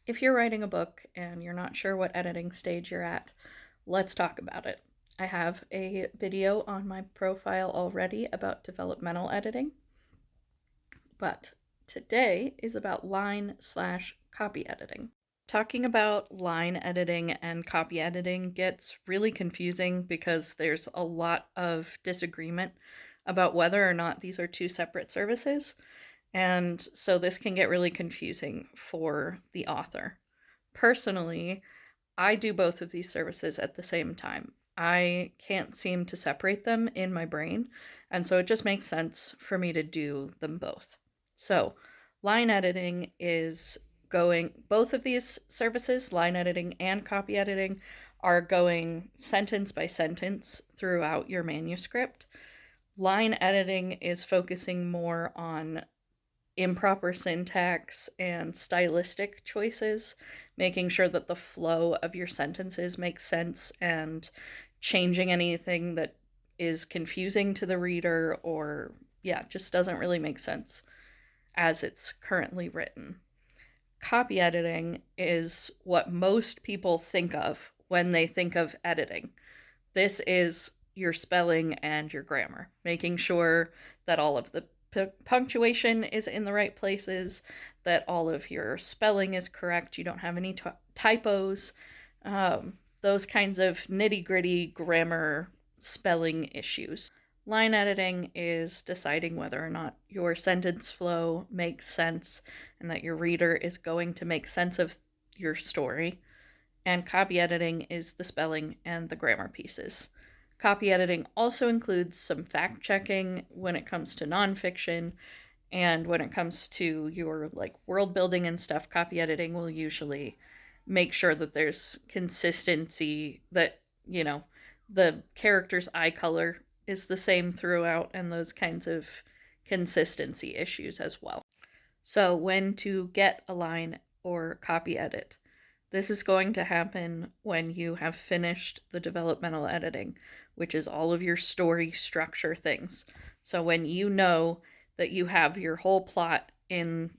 If you're writing a book and you're not sure what editing stage you're at, let's talk about it. I have a video on my profile already about developmental editing, but today is about line/copy editing. Talking about line editing and copy editing gets really confusing because there's a lot of disagreement about whether or not these are two separate services, and so this can get really confusing for the author. Personally, I do both of these services at the same time. I can't seem to separate them in my brain, and so it just makes sense for me to do them both. So, line editing is both of these services, line editing and copy editing, are going sentence by sentence throughout your manuscript. Line editing is focusing more on improper syntax and stylistic choices, making sure that the flow of your sentences makes sense and changing anything that is confusing to the reader or, yeah, just doesn't really make sense as it's currently written. Copy editing is what most people think of when they think of editing. This is your spelling and your grammar, making sure that all of the punctuation is in the right places, that all of your spelling is correct, you don't have any typos, those kinds of nitty gritty grammar spelling issues. Line editing is deciding whether or not your sentence flow makes sense and that your reader is going to make sense of your story. And copy editing is the spelling and the grammar pieces. Copy editing also includes some fact checking when it comes to nonfiction, and when it comes to your world building and stuff, copy editing will usually make sure that there's consistency, that, the character's eye color is the same throughout, and those kinds of consistency issues as well. So, when to get a line or copy edit. This is going to happen when you have finished the developmental editing, which is all of your story structure things. So when you know that you have your whole plot in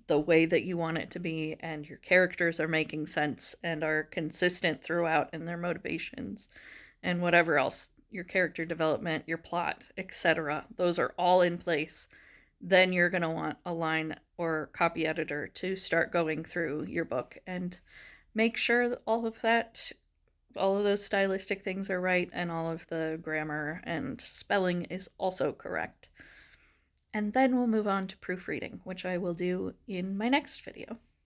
the way that you want it to be, and your characters are making sense and are consistent throughout in their motivations and whatever else, your character development, your plot, etc., those are all in place, then you're going to want a line or copy editor to start going through your book and make sure that all of those stylistic things are right, and all of the grammar and spelling is also correct. And then we'll move on to proofreading, which I will do in my next video.